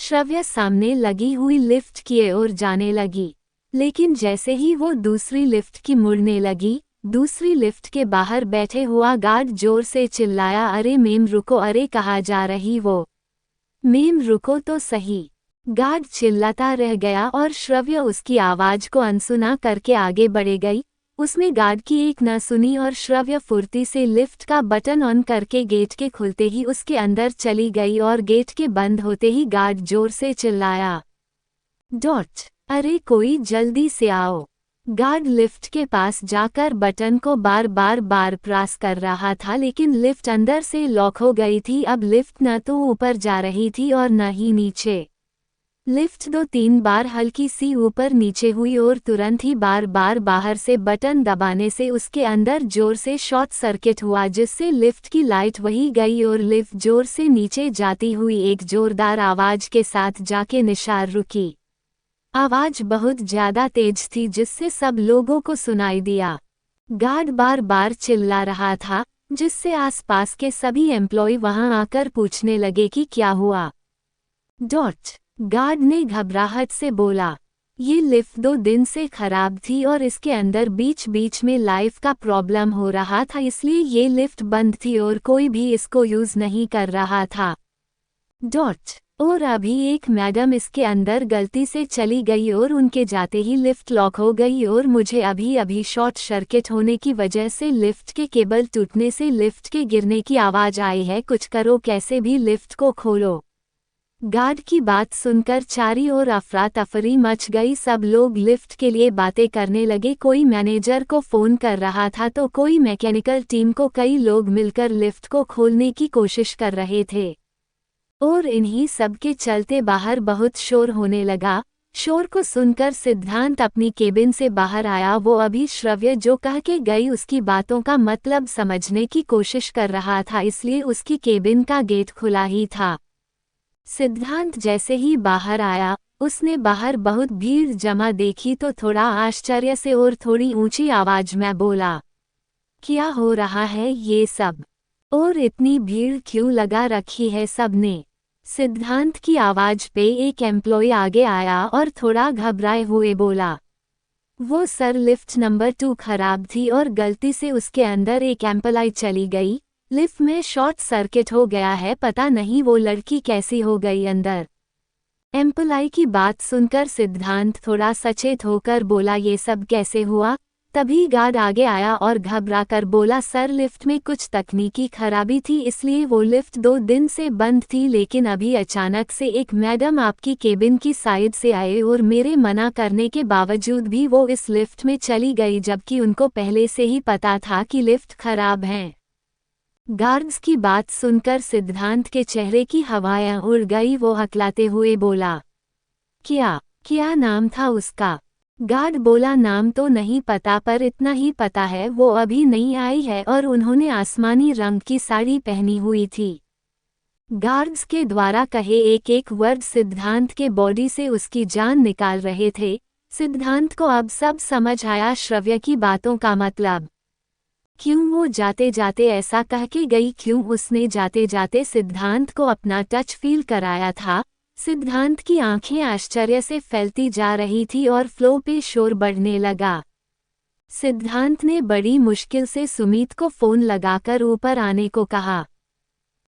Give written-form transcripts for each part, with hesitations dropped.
श्रव्य सामने लगी हुई लिफ्ट की ओर जाने लगी, लेकिन जैसे ही वो दूसरी लिफ्ट की मुड़ने लगी, दूसरी लिफ्ट के बाहर बैठे हुआ गार्ड जोर से चिल्लाया, अरे मेम रुको, अरे कहाँ जा रही वो, मेम रुको तो सही। गार्ड चिल्लाता रह गया और श्रव्य उसकी आवाज को अनसुना करके आगे बढ़ गई। उसने गार्ड की एक न सुनी और श्रव्य फुर्ती से लिफ्ट का बटन ऑन करके गेट के खुलते ही उसके अंदर चली गई और गेट के बंद होते ही गार्ड जोर से चिल्लाया, अरे कोई जल्दी से आओ। गार्ड लिफ्ट के पास जाकर बटन को बार बार प्रेस कर रहा था, लेकिन लिफ्ट अंदर से लॉक हो गई थी। अब लिफ्ट न तो ऊपर जा रही थी और न ही नीचे। लिफ्ट 2-3 बार हल्की सी ऊपर नीचे हुई और तुरंत ही बार बाहर से बटन दबाने से उसके अंदर जोर से शॉर्ट सर्किट हुआ, जिससे लिफ्ट की लाइट वही गई और लिफ्ट जोर से नीचे जाती हुई एक जोरदार आवाज के साथ जाके निशार रुकी। आवाज बहुत ज्यादा तेज थी, जिससे सब लोगों को सुनाई दिया। गार्ड बार चिल्ला रहा था, जिससे आसपास के सभी एम्प्लॉय वहां आकर पूछने लगे कि क्या हुआ। गार्ड ने घबराहट से बोला, ये लिफ्ट 2 दिन से खराब थी और इसके अंदर बीच में लाइफ का प्रॉब्लम हो रहा था, इसलिए ये लिफ्ट बंद थी और कोई भी इसको यूज नहीं कर रहा था। और अभी एक मैडम इसके अंदर गलती से चली गई और उनके जाते ही लिफ्ट लॉक हो गई और मुझे अभी शॉर्ट सर्किट होने की वजह से लिफ्ट के केबल टूटने से लिफ्ट के गिरने की आवाज आई है। कुछ करो, कैसे भी लिफ्ट को खोलो। गार्ड की बात सुनकर चारों ओर अफरा तफरी मच गई। सब लोग लिफ्ट के लिए बातें करने लगे। कोई मैनेजर को फोन कर रहा था तो कोई मैकेनिकल टीम को। कई लोग मिलकर लिफ्ट को खोलने की कोशिश कर रहे थे और इन्हीं सब के चलते बाहर बहुत शोर होने लगा। शोर को सुनकर सिद्धांत अपनी केबिन से बाहर आया। वो अभी श्रव्य जो कह के गई उसकी बातों का मतलब समझने की कोशिश कर रहा था, इसलिए उसकी केबिन का गेट खुला ही था। सिद्धांत जैसे ही बाहर आया, उसने बाहर बहुत भीड़ जमा देखी तो थोड़ा आश्चर्य से और थोड़ी ऊंची आवाज में बोला, क्या हो रहा है ये सब, और इतनी भीड़ क्यों लगा रखी है सबने। सिद्धांत की आवाज पे एक एम्प्लॉय आगे आया और थोड़ा घबराए हुए बोला, वो सर लिफ्ट नंबर 2 खराब थी और गलती से उसके अंदर एक एम्प्लॉय चली गई। लिफ्ट में शॉर्ट सर्किट हो गया है, पता नहीं वो लड़की कैसी हो गई अंदर। एम्प्लॉय की बात सुनकर सिद्धांत थोड़ा सचेत होकर बोला, ये सब कैसे हुआ। तभी गार्ड आगे आया और घबराकर बोला, सर लिफ्ट में कुछ तकनीकी खराबी थी, इसलिए वो लिफ्ट 2 दिन से बंद थी, लेकिन अभी अचानक से एक मैडम आपकी केबिन की साइड से आए और मेरे मना करने के बावजूद भी वो इस लिफ्ट में चली गई, जबकि उनको पहले से ही पता था कि लिफ्ट खराब है। गार्ड्स की बात सुनकर सिद्धांत के चेहरे की हवाएं उड़ गई। वो हकलाते हुए बोला, क्या नाम था उसका। गार्ड बोला, नाम तो नहीं पता, पर इतना ही पता है वो अभी नहीं आई है और उन्होंने आसमानी रंग की साड़ी पहनी हुई थी। गार्ड्स के द्वारा कहे एक वर्ड सिद्धांत के बॉडी से उसकी जान निकाल रहे थे। सिद्धांत को अब सब समझ आया श्रव्य की बातों का मतलब। क्यों वो जाते जाते ऐसा कह के गई, क्यों उसने जाते जाते सिद्धांत को अपना टच फील कराया था। सिद्धांत की आंखें आश्चर्य से फैलती जा रही थी और फ्लो पे शोर बढ़ने लगा। सिद्धांत ने बड़ी मुश्किल से सुमीत को फोन लगाकर ऊपर आने को कहा।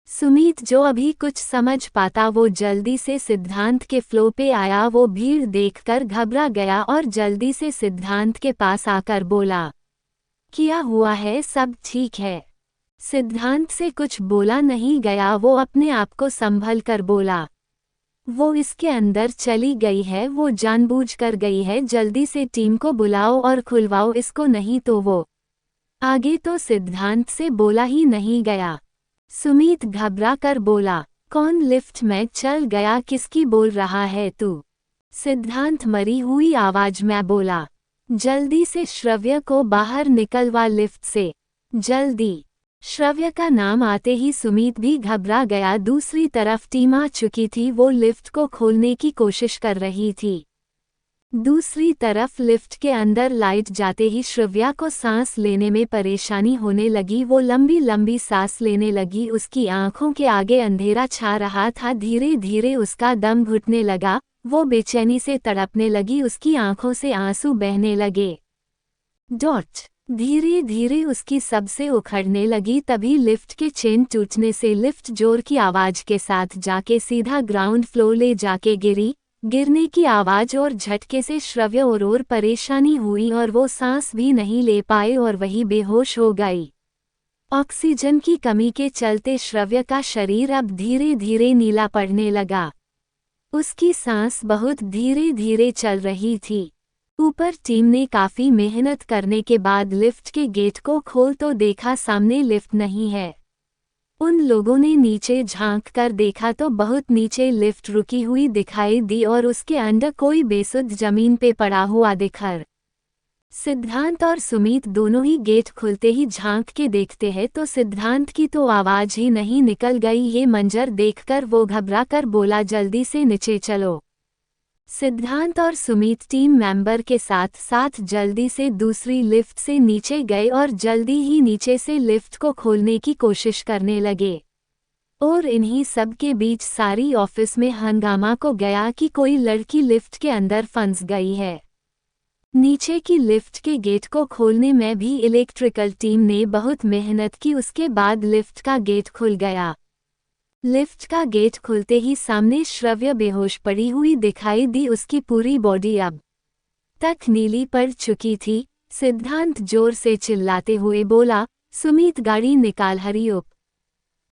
सुमीत जो अभी कुछ समझ पाता वो जल्दी से सिद्धांत के फ्लो पे आया। वो भीड़ देखकर घबरा गया और जल्दी से सिद्धांत के पास आकर बोला, क्या हुआ है, सब ठीक है। सिद्धांत से कुछ बोला नहीं गया। वो अपने आप को संभल कर बोला, वो इसके अंदर चली गई है, वो जानबूझकर गई है, जल्दी से टीम को बुलाओ और खुलवाओ इसको, नहीं तो वो। आगे तो सिद्धांत से बोला ही नहीं गया। सुमीत घबरा कर बोला, कौन लिफ्ट में चल गया, किसकी बोल रहा है तू। सिद्धांत मरी हुई आवाज में बोला, जल्दी से श्रव्य को बाहर निकलवा लिफ्ट से, जल्दी। श्रव्य का नाम आते ही सुमीत भी घबरा गया। दूसरी तरफ टीम आ चुकी थी, वो लिफ्ट को खोलने की कोशिश कर रही थी। दूसरी तरफ लिफ्ट के अंदर लाइट जाते ही श्रव्या को सांस लेने में परेशानी होने लगी। वो लंबी लंबी सांस लेने लगी। उसकी आंखों के आगे अंधेरा छा रहा था। धीरे धीरे उसका दम घुटने लगा। वो बेचैनी से तड़पने लगी। उसकी आंखों से आंसू बहने लगे। धीरे धीरे उसकी सबसे उखड़ने लगी। तभी लिफ्ट के चेन टूटने से लिफ्ट जोर की आवाज के साथ जाके सीधा ग्राउंड फ्लोर ले जाके गिरी। गिरने की आवाज और झटके से श्रव्य और परेशानी हुई और वो सांस भी नहीं ले पाए और वही बेहोश हो गई। ऑक्सीजन की कमी के चलते श्रव्य का शरीर अब धीरे धीरे नीला पड़ने लगा। उसकी सांस बहुत धीरे धीरे चल रही थी। ऊपर टीम ने काफी मेहनत करने के बाद लिफ्ट के गेट को खोल तो देखा सामने लिफ्ट नहीं है। उन लोगों ने नीचे झांक कर देखा तो बहुत नीचे लिफ्ट रुकी हुई दिखाई दी और उसके अंदर कोई बेसुध जमीन पे पड़ा हुआ दिखर। सिद्धांत और सुमित दोनों ही गेट खुलते ही झांक के देखते हैं तो सिद्धांत की तो आवाज ही नहीं निकल गई। ये मंजर देखकर वो घबरा कर बोला, जल्दी से नीचे चलो। सिद्धांत और सुमित टीम मेंबर के साथ साथ जल्दी से दूसरी लिफ्ट से नीचे गए और जल्दी ही नीचे से लिफ्ट को खोलने की कोशिश करने लगे। और इन्हीं सब के बीच सारी ऑफिस में हंगामा को गया कि कोई लड़की लिफ्ट के अंदर फंस गई है। नीचे की लिफ्ट के गेट को खोलने में भी इलेक्ट्रिकल टीम ने बहुत मेहनत की। उसके बाद लिफ्ट का गेट खुल गया। लिफ्ट का गेट खुलते ही सामने श्रव्य बेहोश पड़ी हुई दिखाई दी। उसकी पूरी बॉडी अब तक नीली पड़ चुकी थी। सिद्धांत जोर से चिल्लाते हुए बोला, सुमित गाड़ी निकाल, हरी उप।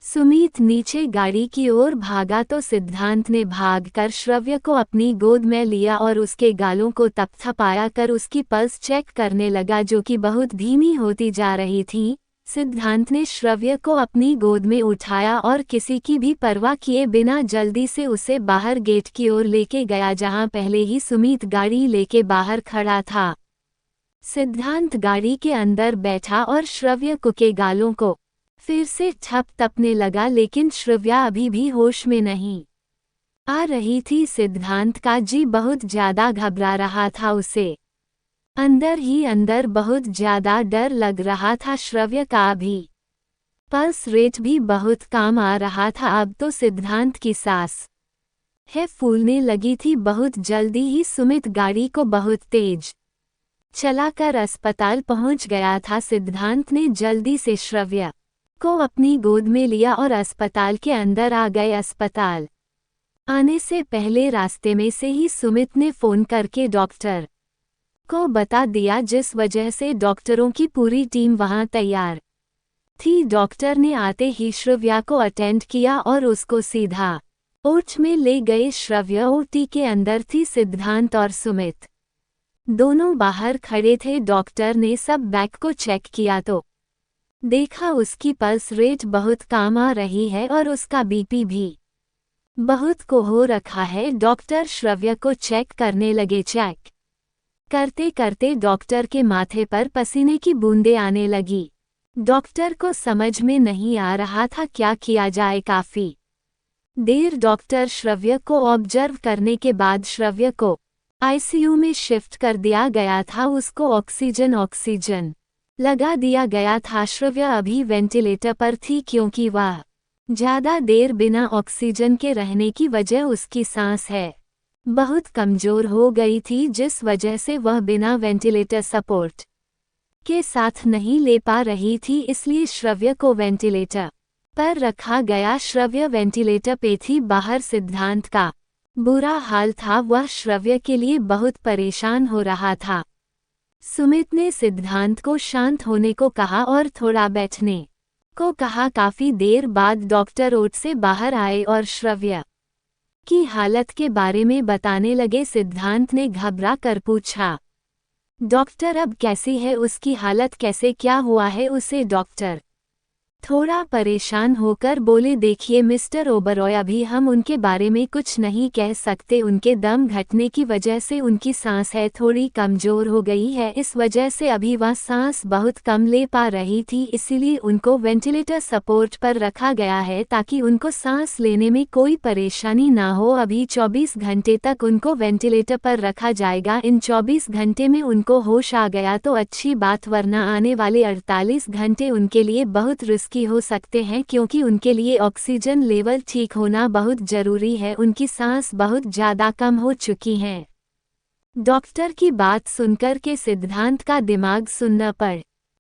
सुमित नीचे गाड़ी की ओर भागा तो सिद्धांत ने भागकर श्रव्य को अपनी गोद में लिया और उसके गालों को थपथपाया कर उसकी पल्स चेक करने लगा जो कि बहुत धीमी होती जा रही थी। सिद्धांत ने श्रव्य को अपनी गोद में उठाया और किसी की भी परवाह किए बिना जल्दी से उसे बाहर गेट की ओर लेके गया जहां पहले ही सुमित गाड़ी लेके बाहर खड़ा था। सिद्धांत गाड़ी के अंदर बैठा और श्रव्य के गालों को फिर से थपथपने लगा, लेकिन श्रव्या अभी भी होश में नहीं आ रही थी। सिद्धांत का जी बहुत ज्यादा घबरा रहा था। उसे अंदर ही अंदर बहुत ज्यादा डर लग रहा था। श्रव्य का भी पल्स रेट भी बहुत कम आ रहा था। अब तो सिद्धांत की सांस फूलने लगी थी। बहुत जल्दी ही सुमित गाड़ी को बहुत तेज चलाकर अस्पताल पहुंच गया था। सिद्धांत ने जल्दी से श्रव्य को अपनी गोद में लिया और अस्पताल के अंदर आ गए। अस्पताल आने से पहले रास्ते में से ही सुमित ने फोन करके डॉक्टर को बता दिया, जिस वजह से डॉक्टरों की पूरी टीम वहां तैयार थी। डॉक्टर ने आते ही श्रव्या को अटेंड किया और उसको सीधा ओटी में ले गए। श्रव्या ओटी के अंदर थी। सिद्धांत और सुमित दोनों बाहर खड़े थे। डॉक्टर ने सब बैग को चेक किया तो देखा उसकी पल्स रेट बहुत कम आ रही है और उसका बीपी भी बहुत को हो रखा है। डॉक्टर श्रव्या को चेक करने लगे। चेक करते करते डॉक्टर के माथे पर पसीने की बूंदें आने लगी। डॉक्टर को समझ में नहीं आ रहा था क्या किया जाए। काफी देर डॉक्टर श्रव्य को ऑब्जर्व करने के बाद श्रव्य को आईसीयू में शिफ्ट कर दिया गया था। उसको ऑक्सीजन लगा दिया गया था। श्रव्य अभी वेंटिलेटर पर थी क्योंकि वह ज्यादा देर बिना ऑक्सीजन के रहने की वजह उसकी सांस बहुत कमजोर हो गई थी, जिस वजह से वह बिना वेंटिलेटर सपोर्ट के साथ नहीं ले पा रही थी। इसलिए श्रव्य को वेंटिलेटर पर रखा गया। श्रव्य वेंटिलेटर पे थी। बाहर सिद्धांत का बुरा हाल था। वह श्रव्य के लिए बहुत परेशान हो रहा था। सुमित ने सिद्धांत को शांत होने को कहा और थोड़ा बैठने को कहा। काफी देर बाद डॉक्टर ओट से बाहर आए और श्रव्य की हालत के बारे में बताने लगे। सिद्धांत ने घबरा कर पूछा, डॉक्टर अब कैसी है, उसकी हालत कैसे, क्या हुआ है उसे? डॉक्टर थोड़ा परेशान होकर बोले, देखिए मिस्टर ओबरॉय, अभी हम उनके बारे में कुछ नहीं कह सकते। उनके दम घटने की वजह से उनकी सांस है थोड़ी कमज़ोर हो गई है, इस वजह से अभी वह सांस बहुत कम ले पा रही थी, इसीलिए उनको वेंटिलेटर सपोर्ट पर रखा गया है ताकि उनको सांस लेने में कोई परेशानी ना हो। अभी 24 घंटे तक उनको वेंटिलेटर पर रखा जाएगा। इन 24 घंटे में उनको होश आ गया तो अच्छी बात, वरना आने वाले 48 घंटे उनके लिए बहुत की हो सकते हैं, क्योंकि उनके लिए ऑक्सीजन लेवल ठीक होना बहुत जरूरी है। उनकी सांस बहुत ज्यादा कम हो चुकी है। डॉक्टर की बात सुनकर के सिद्धांत का दिमाग सुन्न पड़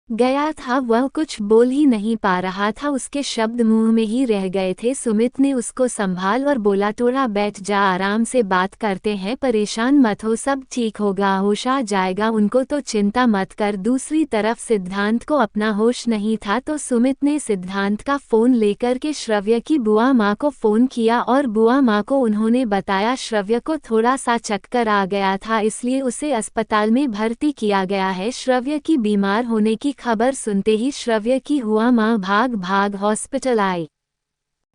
गया था, वह कुछ बोल ही नहीं पा रहा था, उसके शब्द मुंह में ही रह गए थे। सुमित ने उसको संभाल और बोला, थोड़ा बैठ जा, आराम से बात करते हैं, परेशान मत हो, सब ठीक होगा, होश आ जाएगा उनको, तो चिंता मत कर। दूसरी तरफ सिद्धांत को अपना होश नहीं था, तो सुमित ने सिद्धांत का फ़ोन लेकर के श्रव्य की बुआ माँ को फ़ोन किया और बुआ माँ को उन्होंने बताया श्रव्य को थोड़ा सा चक्कर आ गया था, इसलिए उसे अस्पताल में भर्ती किया गया है। श्रव्य की बीमार होने की खबर सुनते ही श्रव्य की हुआ माँ भाग भाग हॉस्पिटल आई।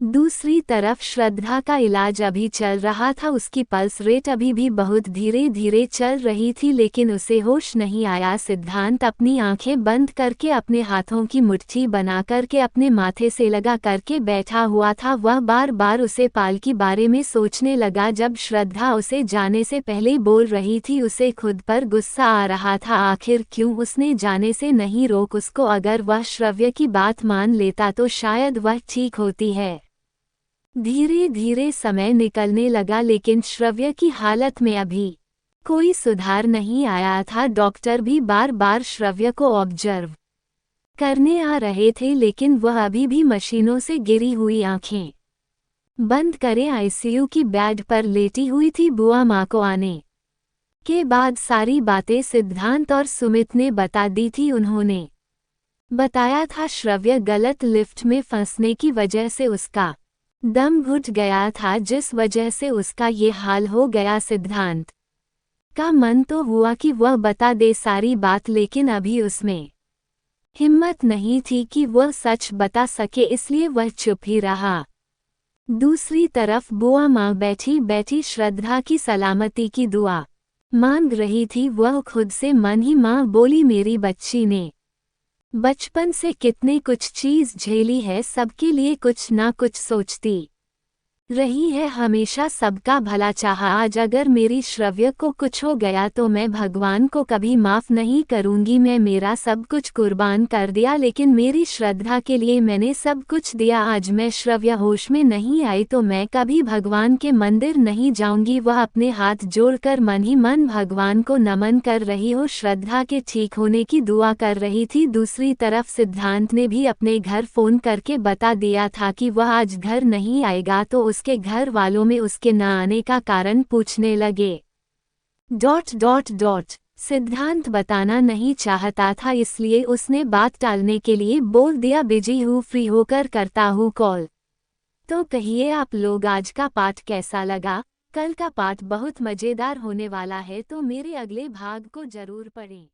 दूसरी तरफ श्रद्धा का इलाज अभी चल रहा था, उसकी पल्स रेट अभी भी बहुत धीरे धीरे चल रही थी, लेकिन उसे होश नहीं आया। सिद्धांत अपनी आंखें बंद करके अपने हाथों की मुट्ठी बना करके अपने माथे से लगा करके बैठा हुआ था। वह बार बार उसे पाल के बारे में सोचने लगा। जब श्रद्धा उसे जाने से पहले बोल रही थी, उसे खुद पर गुस्सा आ रहा था, आखिर क्यों उसने जाने से नहीं रोक उसको। अगर वह श्रव्य की बात मान लेता तो शायद वह ठीक होती है। धीरे धीरे समय निकलने लगा, लेकिन श्रव्य की हालत में अभी कोई सुधार नहीं आया था। डॉक्टर भी बार बार श्रव्य को ऑब्जर्व करने आ रहे थे, लेकिन वह अभी भी मशीनों से गिरी हुई आंखें बंद करे आईसीयू की बेड पर लेटी हुई थी। बुआ माँ को आने के बाद सारी बातें सिद्धांत और सुमित ने बता दी थी। उन्होंने बताया था श्रव्य गलत लिफ्ट में फंसने की वजह से उसका दम घुट गया था, जिस वजह से उसका ये हाल हो गया। सिद्धांत का मन तो हुआ कि वह बता दे सारी बात, लेकिन अभी उसमें हिम्मत नहीं थी कि वह सच बता सके, इसलिए वह चुप ही रहा। दूसरी तरफ बुआ माँ बैठी बैठी श्रद्धा की सलामती की दुआ मांग रही थी। वह खुद से मन ही माँ बोली, मेरी बच्ची ने बचपन से कितने कुछ चीज़ झेली है, सबके लिए कुछ ना कुछ सोचती रही है, हमेशा सबका भला चाहा। आज अगर मेरी श्रव्य को कुछ हो गया तो मैं भगवान को कभी माफ़ नहीं करूंगी। मैं मेरा सब कुछ कुर्बान कर दिया, लेकिन मेरी श्रद्धा के लिए मैंने सब कुछ दिया। आज मैं श्रव्य होश में नहीं आई तो मैं कभी भगवान के मंदिर नहीं जाऊंगी। वह अपने हाथ जोड़कर मन ही मन भगवान को नमन कर रही हो, श्रद्धा के ठीक होने की दुआ कर रही थी। दूसरी तरफ सिद्धांत ने भी अपने घर फ़ोन करके बता दिया था कि वह आज घर नहीं आएगा, तो उसके घर वालों में उसके न आने का कारण पूछने लगे। सिद्धांत बताना नहीं चाहता था, इसलिए उसने बात टालने के लिए बोल दिया, बिजी हूँ, फ्री होकर करता हूँ कॉल। तो कहिए आप लोग आज का पाठ कैसा लगा? कल का पाठ बहुत मज़ेदार होने वाला है, तो मेरे अगले भाग को जरूर पढ़ें।